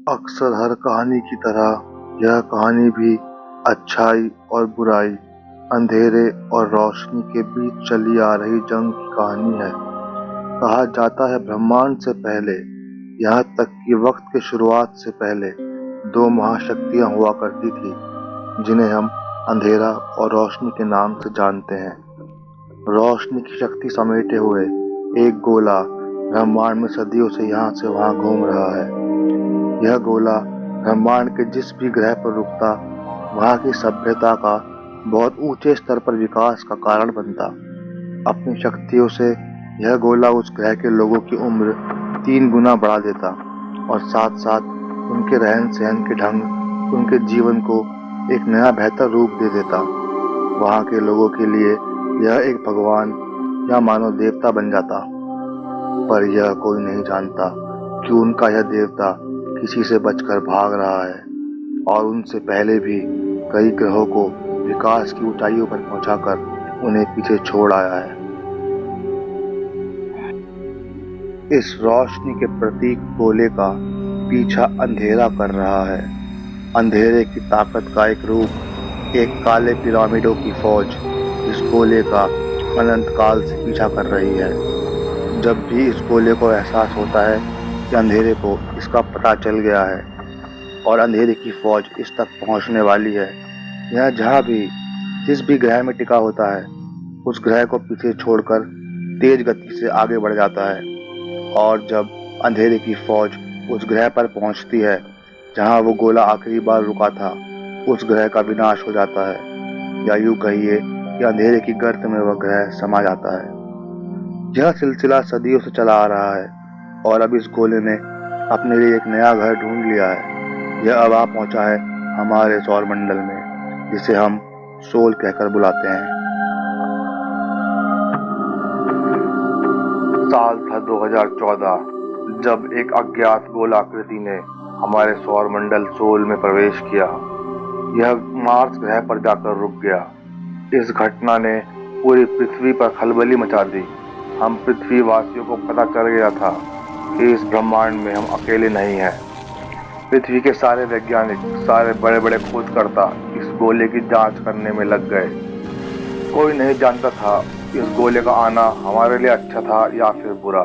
अक्सर हर कहानी की तरह यह कहानी भी अच्छाई और बुराई, अंधेरे और रोशनी के बीच चली आ रही जंग की कहानी है। कहा जाता है ब्रह्मांड से पहले, यहाँ तक कि वक्त की शुरुआत से पहले दो महाशक्तियाँ हुआ करती थी, जिन्हें हम अंधेरा और रोशनी के नाम से जानते हैं। रोशनी की शक्ति समेटे हुए एक गोला ब्रह्मांड में सदियों से यहाँ से वहाँ घूम रहा है। यह गोला ब्रह्मांड के जिस भी ग्रह पर रुकता, वहाँ की सभ्यता का बहुत ऊंचे स्तर पर विकास का कारण बनता। अपनी शक्तियों से यह गोला उस ग्रह के लोगों की उम्र 3 गुना बढ़ा देता और साथ साथ उनके रहन सहन के ढंग, उनके जीवन को एक नया बेहतर रूप दे देता। वहाँ के लोगों के लिए यह एक भगवान या मानव देवता बन जाता। पर यह कोई नहीं जानता कि उनका यह देवता किसी से बचकर भाग रहा है और उनसे पहले भी कई ग्रहों को विकास की ऊंचाइयों पर पहुंचाकर उन्हें पीछे छोड़ आया है। इस रोशनी के प्रतीक गोले का पीछा अंधेरा कर रहा है। अंधेरे की ताकत का एक रूप, एक काले पिरामिडों की फौज इस गोले का अनंत काल से पीछा कर रही है। जब भी इस गोले को एहसास होता है कि अंधेरे को इसका पता चल गया है और अंधेरे की फौज इस तक पहुंचने वाली है, यह जहां भी जिस भी ग्रह में टिका होता है, उस ग्रह को पीछे छोड़कर तेज गति से आगे बढ़ जाता है। और जब अंधेरे की फौज उस ग्रह पर पहुंचती है जहां वो गोला आखिरी बार रुका था, उस ग्रह का विनाश हो जाता है, या यूं कहिए कि अंधेरे की गर्त में वह ग्रह समा जाता है। यह सिलसिला सदियों से चला आ रहा है और अब इस गोले ने अपने लिए एक नया घर ढूंढ लिया है। यह अब आ पहुंचा है हमारे सौर मंडल में, जिसे हम सोल कहकर बुलाते हैं। साल था 2014, जब एक अज्ञात गोलाकृति ने हमारे सौर मंडल सोल में प्रवेश किया। यह मार्स ग्रह पर जाकर रुक गया। इस घटना ने पूरी पृथ्वी पर खलबली मचा दी। हम पृथ्वी वासियों को पता चल गया था कि इस ब्रह्मांड में हम अकेले नहीं हैं। पृथ्वी के सारे वैज्ञानिक, सारे बड़े बड़े खोजकर्ता इस गोले की जांच करने में लग गए। कोई नहीं जानता था इस गोले का आना हमारे लिए अच्छा था या फिर बुरा।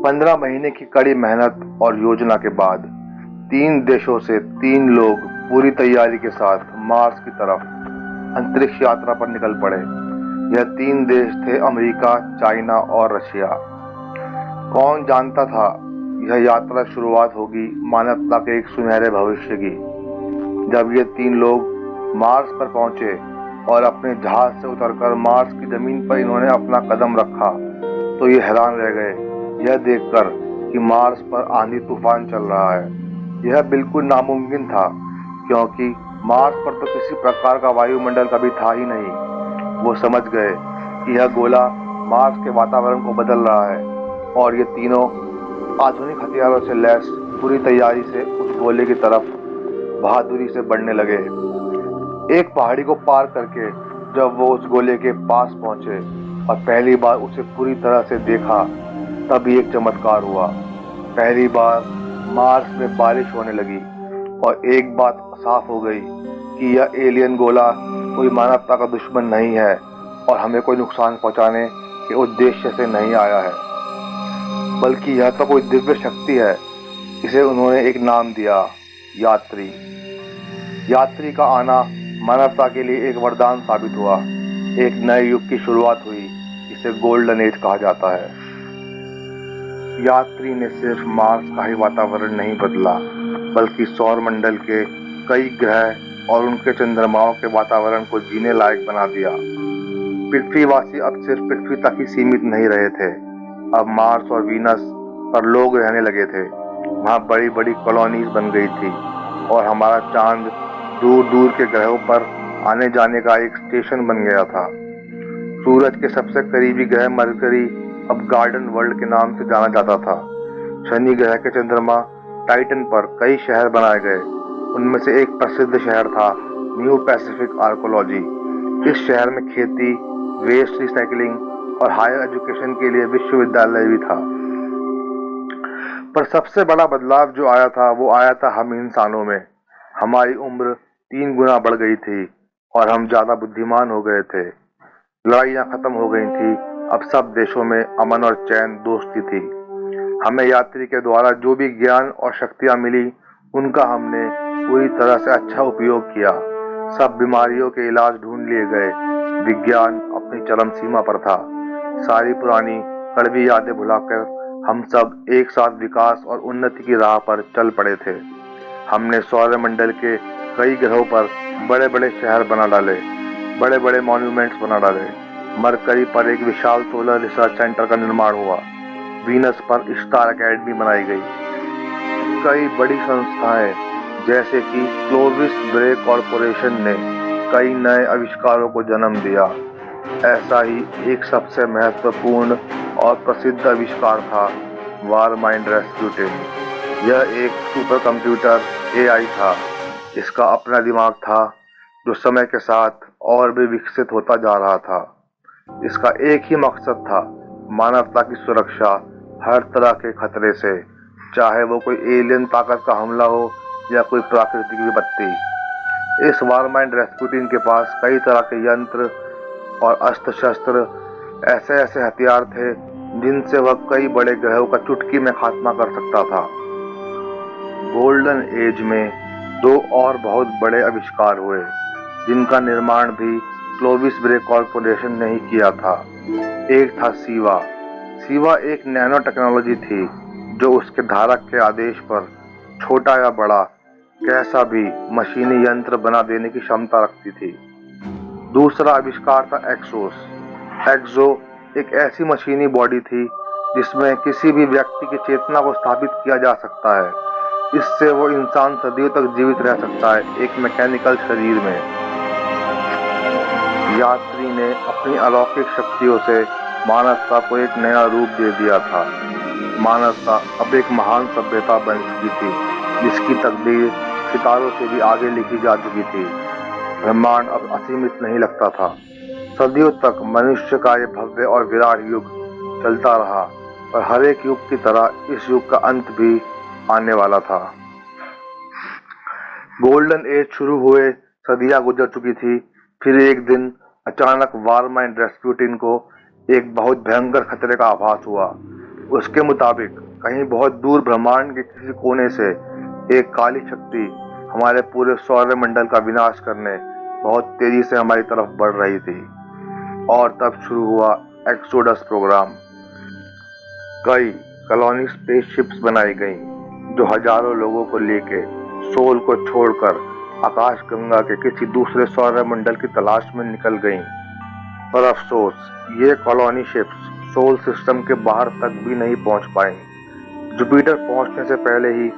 15 महीने की कड़ी मेहनत और योजना के बाद 3 देशों से 3 लोग पूरी तैयारी के साथ मार्स की तरफ अंतरिक्ष यात्रा पर निकल पड़े। यह 3 देश थे अमेरिका, चाइना और रशिया। कौन जानता था यह यात्रा शुरुआत होगी मानवता के एक सुनहरे भविष्य की। जब ये 3 लोग मार्स पर पहुंचे और अपने जहाज से उतरकर मार्स की जमीन पर इन्होंने अपना कदम रखा, तो ये हैरान रह गए यह देखकर कि मार्स पर आंधी तूफान चल रहा है। यह बिल्कुल नामुमकिन था, क्योंकि मार्स पर तो किसी प्रकार का वायुमंडल कभी था ही नहीं। वो समझ गए कि यह गोला मार्स के वातावरण को बदल रहा है और ये तीनों आधुनिक हथियारों से लैस पूरी तैयारी से उस गोले की तरफ बहादुरी से बढ़ने लगे। एक पहाड़ी को पार करके जब वो उस गोले के पास पहुंचे और पहली बार उसे पूरी तरह से देखा, तभी एक चमत्कार हुआ। पहली बार मार्स में बारिश होने लगी और एक बात साफ हो गई कि यह एलियन गोला कोई मानवता का दुश्मन नहीं है और हमें कोई नुकसान पहुंचाने के उद्देश्य से नहीं आया है, बल्कि यह तो कोई दिव्य शक्ति है। इसे उन्होंने एक नाम दिया, यात्री। यात्री का आना मानवता के लिए एक वरदान साबित हुआ। एक नए युग की शुरुआत हुई, इसे गोल्डन एज कहा जाता है। यात्री ने सिर्फ मार्स का ही वातावरण नहीं बदला, बल्कि सौर मंडल के कई ग्रह और उनके चंद्रमाओं के वातावरण को जीने लायक बना दिया। पृथ्वीवासी अब सिर्फ पृथ्वी तक ही सीमित नहीं रहे थे। अब मार्स और वीनस पर लोग रहने लगे थे। वहाँ बड़ी बड़ी कॉलोनीज बन गई थी और हमारा चांद दूर दूर के ग्रहों पर आने जाने का एक स्टेशन बन गया था। सूरज के सबसे करीबी ग्रह मरकरी अब गार्डन वर्ल्ड के नाम से जाना जाता था। शनि ग्रह के चंद्रमा टाइटन पर कई शहर बनाए गए। उनमें से एक प्रसिद्ध शहर था न्यू पैसिफिक आर्कोलॉजी। इस शहर में खेती, वेस्ट रिसाइकलिंग और हायर एजुकेशन के लिए विश्वविद्यालय भी था। पर सबसे बड़ा बदलाव जो आया था वो आया था हम इंसानों में। हमारी उम्र 3 गुना बढ़ गई थी और हम ज्यादा बुद्धिमान हो गए थे। लड़ाइयाँ खत्म हो गई थी। अब सब देशों में अमन और चैन दोस्ती थी। हमें यात्री के द्वारा जो भी ज्ञान और शक्तियाँ मिली उनका हमने पूरी तरह से अच्छा उपयोग किया। सब बीमारियों के इलाज ढूंढ लिए गए। विज्ञान अपनी चरम सीमा पर था। सारी पुरानी कड़वी यादें भुलाकर हम सब एक साथ विकास और उन्नति की राह पर चल पड़े थे। हमने सौरमंडल के कई ग्रहों पर बड़े बड़े शहर बना डाले, बड़े बड़े मॉन्यूमेंट्स बना डाले। मरकरी पर एक विशाल सोलर रिसर्च सेंटर का निर्माण हुआ। वीनस पर स्टार अकेडमी बनाई गई। कई बड़ी संस्थाएं जैसे कि क्लोविस ब्रे कॉरपोरेशन ने कई नए आविष्कारों को जन्म दिया। ऐसा ही एक सबसे महत्वपूर्ण और प्रसिद्ध आविष्कार था वार माइंड रेस्क्यूटिन। यह एक सुपर कंप्यूटर एआई था। इसका अपना दिमाग था जो समय के साथ और भी विकसित होता जा रहा था। इसका एक ही मकसद था, मानवता की सुरक्षा हर तरह के खतरे से, चाहे वो कोई एलियन ताकत का हमला हो या कोई प्राकृतिक विपत्ति। इस वारमाइंड रेस्क्यूटिन के पास कई तरह के यंत्र और अस्त्र शस्त्र, ऐसे ऐसे हथियार थे जिनसे वह कई बड़े ग्रहों का चुटकी में खात्मा कर सकता था। गोल्डन एज में 2 और बहुत बड़े आविष्कार हुए जिनका निर्माण भी क्लोविस ब्रे कॉरपोरेशन ने ही किया था। एक था सीवा। सीवा एक नैनो टेक्नोलॉजी थी जो उसके धारक के आदेश पर छोटा या बड़ा कैसा भी मशीनी यंत्र बना देने की क्षमता रखती थी। दूसरा आविष्कार था एक्सोस। एक्सो एक ऐसी मशीनी बॉडी थी जिसमें किसी भी व्यक्ति की चेतना को स्थापित किया जा सकता है। इससे वो इंसान सदियों तक जीवित रह सकता है एक मैकेनिकल शरीर में। यात्री ने अपनी अलौकिक शक्तियों से मानवता को एक नया रूप दे दिया था। मानवता अब एक महान सभ्यता बन चुकी थी जिसकी तकदीर सितारों से भी आगे लिखी जा चुकी थी। ब्रह्मांड अब असीमित नहीं लगता था। सदियों तक मनुष्य का ये भव्य और विराट युग चलता रहा, और हर एक युग की तरह इस युग का अंत भी आने वाला था। गोल्डन एज शुरू हुए सदियां गुजर चुकी थी। फिर एक दिन अचानक वारमाइंड रेस्क्यूटिन को एक बहुत भयंकर खतरे का आभास हुआ। उसके मुताबिक कहीं बहुत दूर ब्रह्मांड के किसी कोने से एक काली शक्ति हमारे पूरे सौरमंडल का विनाश करने बहुत तेजी से हमारी तरफ बढ़ रही थी। और तब शुरू हुआ एक्सोडस प्रोग्राम। कई कॉलोनी स्पेसशिप्स बनाई गईं जो हजारों लोगों को लेके सोल को छोड़कर आकाशगंगा के किसी दूसरे सौरमंडल की तलाश में निकल गईं। पर अफसोस, ये कॉलोनी शिप्स सोल सिस्टम के बाहर तक भी नहीं पहुंच पाई। जुपिटर पहुंचने से पहले ही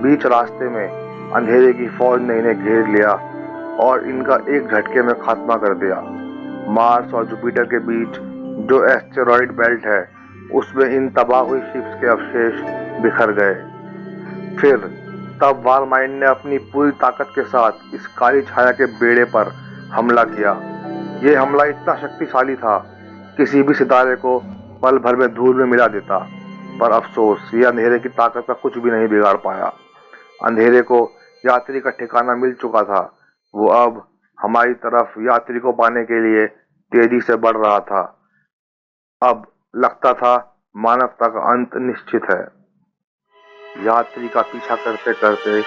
बीच रास्ते में अंधेरे की फौज ने इन्हें घेर लिया और इनका एक झटके में खात्मा कर दिया। मार्स और जुपिटर के बीच जो एस्टेरॉयड बेल्ट है उसमें इन तबाह हुई शिप्स के अवशेष बिखर गए। फिर तब वारमाइंड ने अपनी पूरी ताकत के साथ इस काली छाया के बेड़े पर हमला किया। ये हमला इतना शक्तिशाली था, किसी भी सितारे को पल भर में धूल में मिला देता। पर अफसोस, ये अंधेरे की ताकत का कुछ भी नहीं बिगाड़ पाया। अंधेरे को यात्री का ठिकाना मिल चुका था। वो अब हमारी तरफ यात्री को पाने के लिए तेजी से बढ़ रहा था। अब लगता था मानवता का अंत निश्चित है। यात्री का पीछा करते करते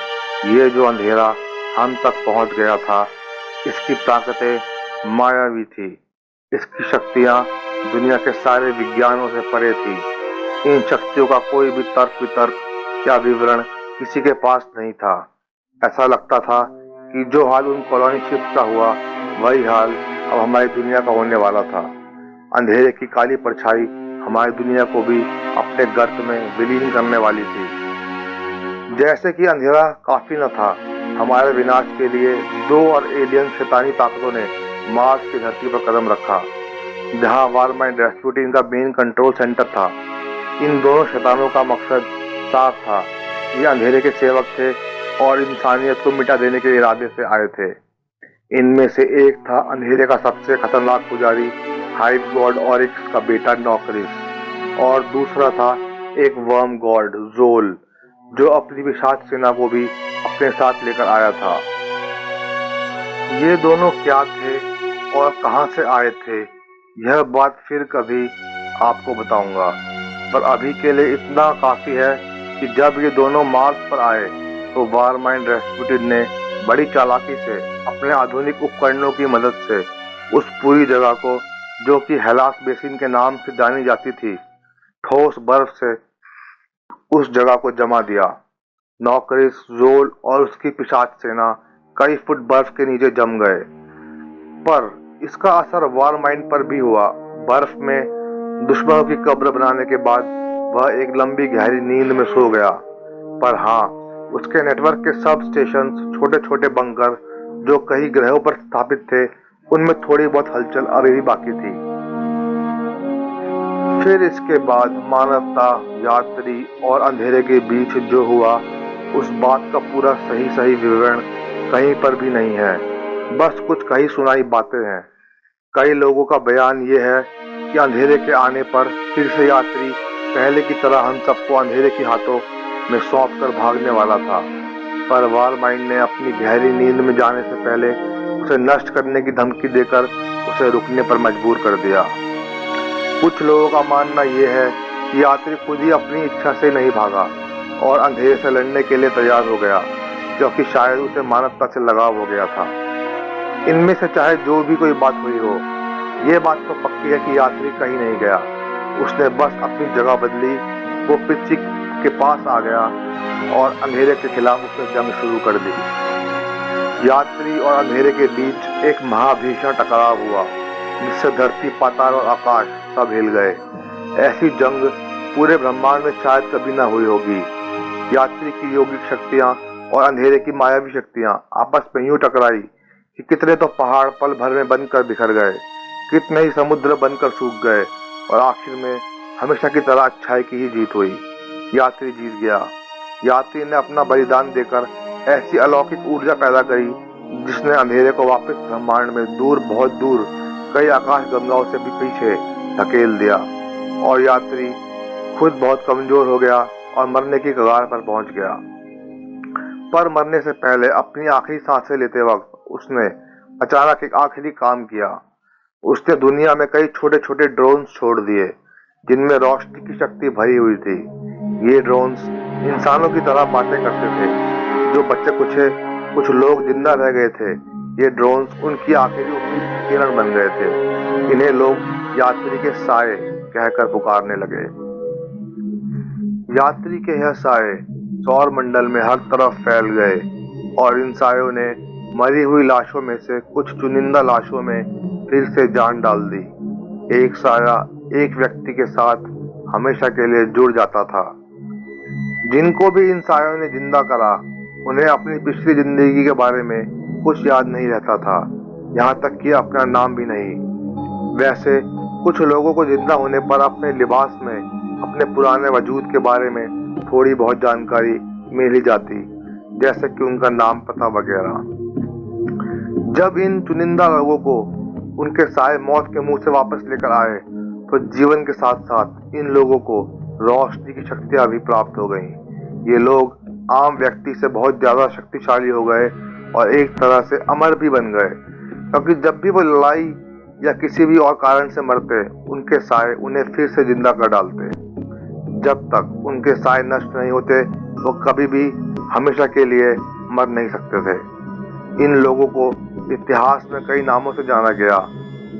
ये जो अंधेरा हम तक पहुंच गया था, इसकी ताकतें मायावी थी। इसकी शक्तियां दुनिया के सारे विज्ञानों से परे थी। इन शक्तियों का कोई भी तर्क वितर्क या विवरण किसी के पास नहीं था। ऐसा लगता था कि जो हाल उन कॉलोनी शिप्स का हुआ, वही हाल अब हमारी दुनिया का होने वाला था। अंधेरे की काली परछाई हमारी दुनिया को भी अपने गर्त में विलीन करने वाली थी। जैसे कि अंधेरा काफी न था, हमारे विनाश के लिए 2 और एलियन शैतानी ताकतों ने मार्स की धरती पर कदम रखा, जहां वारमाइंड रेस्क्यूटिन का मेन कंट्रोल सेंटर था। इन दोनों शैतानों का मकसद साफ था। ये अंधेरे के सेवक थे और इंसानियत को मिटा देने के इरादे से आए थे। इनमें से एक था अंधेरे का सबसे खतरनाक पुजारी हाइव गॉड ऑरिक्स का बेटा नॉकरिस, और दूसरा था एक वर्म गॉड जोल, जो अपनी पिशाच सेना को भी अपने साथ लेकर आया था। ये दोनों क्या थे और कहां से आए थे, यह बात फिर कभी आपको बताऊंगा, पर अभी के लिए इतना काफी है कि जब ये दोनों मार्स पर आए तो वारमाइंड रेस्पुटिन ने बड़ी चालाकी से अपने आधुनिक उपकरणों की मदद से उस पूरी जगह को, जो कि हेलास बेसिन के नाम से जानी जाती थी, ठोस बर्फ से उस जगह को जमा दिया। नौकरिस जोल और उसकी पिशाच सेना कई फुट बर्फ के नीचे जम गए, पर इसका असर वारमाइंड पर भी हुआ। बर्फ में दुश्मनों की कब्र बनाने के बाद वह एक लंबी गहरी नींद में सो गया, पर हाँ, उसके नेटवर्क के सब स्टेशन, छोटे छोटे बंकर जो कई ग्रहों पर स्थापित थे, उनमें थोड़ी बहुत हलचल अभी भी बाकी थी। फिर इसके बाद मानवता, यात्री और अंधेरे के बीच जो हुआ, उस बात का पूरा सही विवरण कहीं पर भी नहीं है, बस कुछ कही सुनाई बातें हैं। कई लोगों का बयान ये है कि अंधेरे के आने पर फिर से यात्री पहले की तरह हम सबको अंधेरे के हाथों में सौंप कर भागने वाला था, पर वारमाइंड ने अपनी गहरी नींद में जाने से पहले उसे नष्ट करने की धमकी देकर उसे रुकने पर मजबूर कर दिया। कुछ लोगों का मानना यह है कि यात्री खुद ही अपनी इच्छा से नहीं भागा और अंधेरे से लड़ने के लिए तैयार हो गया, क्योंकि शायद उसे मानवता से लगाव हो गया था। इनमें से चाहे जो भी कोई बात हुई हो, ये बात तो पक्की है कि यात्री कहीं नहीं गया, उसने बस अपनी जगह बदली। वो पृथ्वी के पास आ गया और अंधेरे के खिलाफ उसने जंग शुरू कर दी। यात्री और अंधेरे के बीच एक महाभीषण टकराव हुआ, जिससे धरती, पाताल और आकाश सब हिल गए। ऐसी जंग पूरे ब्रह्मांड में शायद कभी ना हुई होगी। यात्री की योगिक शक्तियां और अंधेरे की मायावी शक्तियां आपस में यूं टकराई कि कितने तो पहाड़ पल भर में बनकर बिखर गए, कितने ही समुद्र बनकर सूख गए, और आखिर में हमेशा की तरह अच्छाई की ही जीत हुई। यात्री जीत गया। यात्री ने अपना बलिदान देकर ऐसी अलौकिक ऊर्जा पैदा करी, जिसने अंधेरे को वापस ब्रह्मांड में दूर, बहुत दूर, कई आकाश गंगाओं से भी पीछे धकेल दिया, और यात्री खुद बहुत कमजोर हो गया और मरने की कगार पर पहुंच गया। पर मरने से पहले अपनी आखिरी सांसें लेते वक्त उसने अचानक एक आखिरी काम किया। उसने दुनिया में कई छोटे छोटे ड्रोन्स छोड़ दिए, जिनमें रोशनी की शक्ति भरी हुई थी। ये ड्रोन्स इंसानों की तरह बातें करते थे। जो बच्चे कुछ लोग जिंदा रह गए थे, ये ड्रोन्स उनकी आखिरी उम्मीद की किरण बन गए थे। इन्हें लोग यात्री के साए कहकर पुकारने लगे। यात्री के यह साए सौर मंडल में हर तरफ फैल गए, और इन सायों ने मरी हुई लाशों में से कुछ चुनिंदा लाशों में फिर से जान डाल दी। एक साया एक व्यक्ति के साथ हमेशा के लिए जुड़ जाता था। जिनको भी इन सायों ने जिंदा करा, उन्हें अपनी पिछली जिंदगी के बारे में कुछ याद नहीं रहता था, यहाँ तक कि अपना नाम भी नहीं। वैसे कुछ लोगों को जिंदा होने पर अपने लिबास में अपने पुराने वजूद के बारे में थोड़ी बहुत जानकारी मिल ही जाती, जैसे कि उनका नाम, पता वगैरह। जब इन चुनिंदा लोगों को उनके साए मौत के मुंह से वापस लेकर आए, तो जीवन के साथ साथ इन लोगों को रोशनी की शक्तियां भी प्राप्त हो गईं। ये लोग आम व्यक्ति से बहुत ज्यादा शक्तिशाली हो गए और एक तरह से अमर भी बन गए, क्योंकि जब भी वो लड़ाई या किसी भी और कारण से मरते, उनके साए उन्हें फिर से जिंदा कर डालते। जब तक उनके साए नष्ट नहीं होते, वो कभी भी हमेशा के लिए मर नहीं सकते थे। इन लोगों को इतिहास में कई नामों से जाना गया,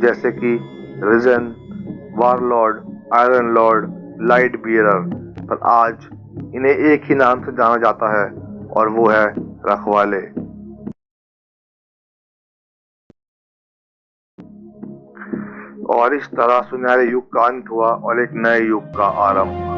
जैसे कि risen, warlord, iron lord, light bearer, पर आज इन्हें एक ही नाम से जाना जाता है, और वो है रखवाले। और इस तरह सुनहरे युग का अंत हुआ और एक नए युग का आरंभ।